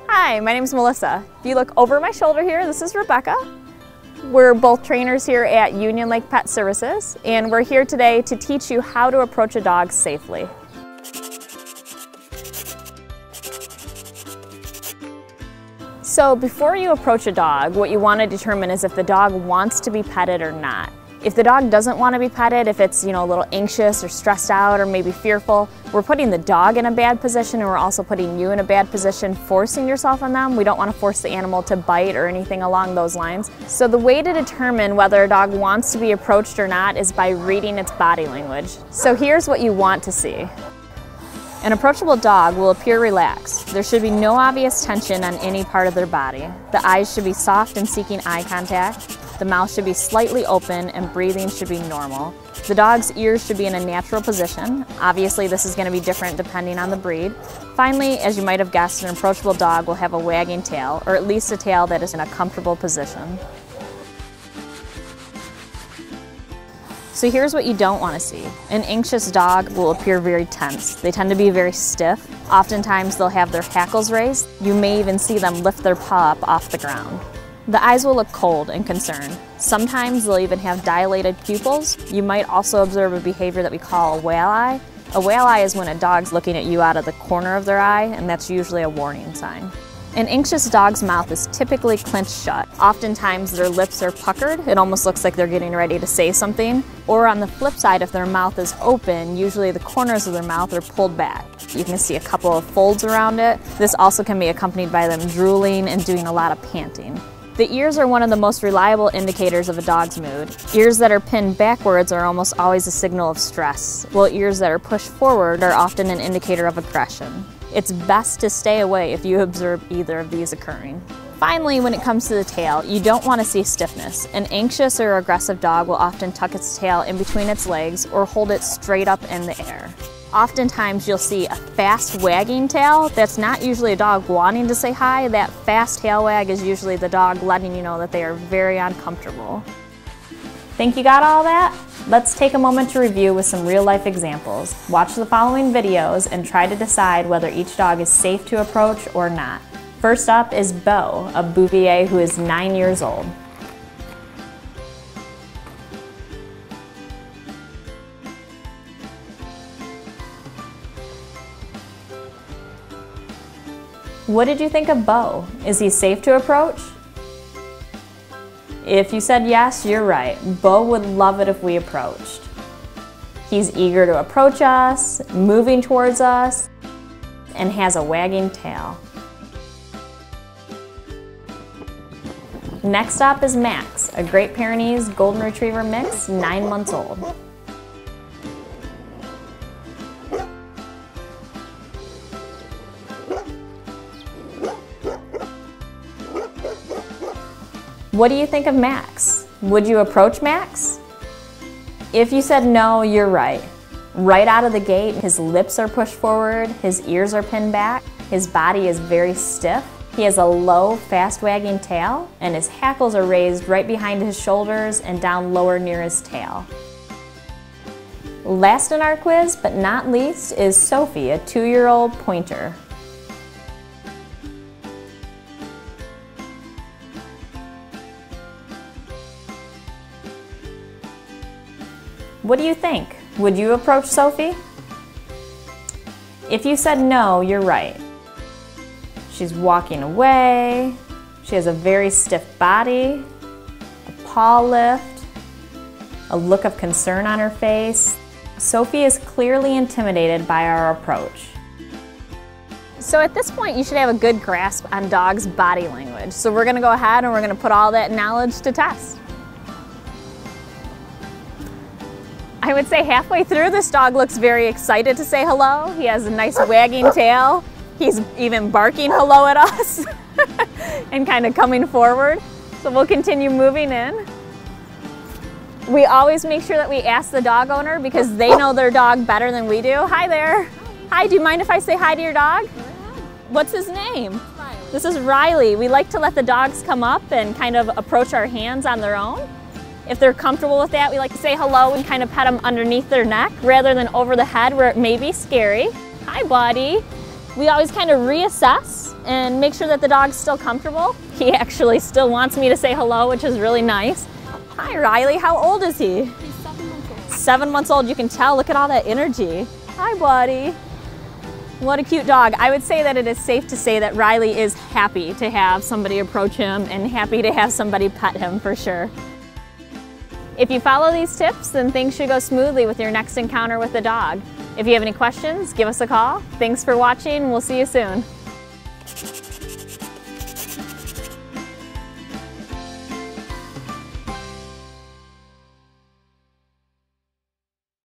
Hi, my name is Melissa. If you look over my shoulder here, this is Rebecca. We're both trainers here at Union Lake Pet Services, and we're here today to teach you how to approach a dog safely. So before you approach a dog, what you want to determine is if the dog wants to be petted or not. If the dog doesn't want to be petted, if it's a little anxious or stressed out or maybe fearful, we're putting the dog in a bad position, and we're also putting you in a bad position, forcing yourself on them. We don't want to force the animal to bite or anything along those lines. So the way to determine whether a dog wants to be approached or not is by reading its body language. So here's what you want to see. An approachable dog will appear relaxed. There should be no obvious tension on any part of their body. The eyes should be soft and seeking eye contact. The mouth should be slightly open and breathing should be normal. The dog's ears should be in a natural position. Obviously, this is going to be different depending on the breed. Finally, as you might have guessed, an approachable dog will have a wagging tail, or at least a tail that is in a comfortable position. So here's what you don't want to see. An anxious dog will appear very tense. They tend to be very stiff. Oftentimes they'll have their hackles raised. You may even see them lift their paw up off the ground. The eyes will look cold and concerned. Sometimes they'll even have dilated pupils. You might also observe a behavior that we call a whale eye. A whale eye is when a dog's looking at you out of the corner of their eye, and that's usually a warning sign. An anxious dog's mouth is typically clenched shut. Oftentimes their lips are puckered. It almost looks like they're getting ready to say something. Or on the flip side, if their mouth is open, usually the corners of their mouth are pulled back. You can see a couple of folds around it. This also can be accompanied by them drooling and doing a lot of panting. The ears are one of the most reliable indicators of a dog's mood. Ears that are pinned backwards are almost always a signal of stress, while ears that are pushed forward are often an indicator of aggression. It's best to stay away if you observe either of these occurring. Finally, when it comes to the tail, you don't want to see stiffness. An anxious or aggressive dog will often tuck its tail in between its legs or hold it straight up in the air. Oftentimes you'll see a fast wagging tail. That's not usually a dog wanting to say hi. That fast tail wag is usually the dog letting you know that they are very uncomfortable. Think you got all that? Let's take a moment to review with some real-life examples. Watch the following videos and try to decide whether each dog is safe to approach or not. First up is Bo, a Bouvier who is 9 years old. What did you think of Bo? Is he safe to approach? If you said yes, you're right. Bo would love it if we approached. He's eager to approach us, moving towards us, and has a wagging tail. Next up is Max, a Great Pyrenees Golden Retriever mix, 9 months old. What do you think of Max? Would you approach Max? If you said no, you're right. Right out of the gate, his lips are pushed forward, his ears are pinned back, his body is very stiff. He has a low, fast wagging tail, and his hackles are raised right behind his shoulders and down lower near his tail. Last in our quiz, but not least, is Sophie, a 2-year-old pointer. What do you think? Would you approach Sophie? If you said no, you're right. She's walking away. She has a very stiff body, a paw lift, a look of concern on her face. Sophie is clearly intimidated by our approach. So at this point, you should have a good grasp on dogs' body language. So we're gonna go ahead and we're gonna put all that knowledge to test. I would say halfway through, this dog looks very excited to say hello. He has a nice wagging tail. He's even barking hello at us and kind of coming forward. So we'll continue moving in. We always make sure that we ask the dog owner because they know their dog better than we do. Hi there. Hi, do you mind if I say hi to your dog? What's his name? Riley. This is Riley. We like to let the dogs come up and kind of approach our hands on their own. If they're comfortable with that, we like to say hello and kind of pet them underneath their neck rather than over the head where it may be scary. Hi, buddy. We always kind of reassess and make sure that the dog's still comfortable. He actually still wants me to say hello, which is really nice. Hi, Riley. How old is he? He's 7 months old. 7 months old. You can tell. Look at all that energy. Hi, buddy. What a cute dog. I would say that it is safe to say that Riley is happy to have somebody approach him and happy to have somebody pet him for sure. If you follow these tips, then things should go smoothly with your next encounter with the dog. If you have any questions, give us a call. Thanks for watching. We'll see you soon.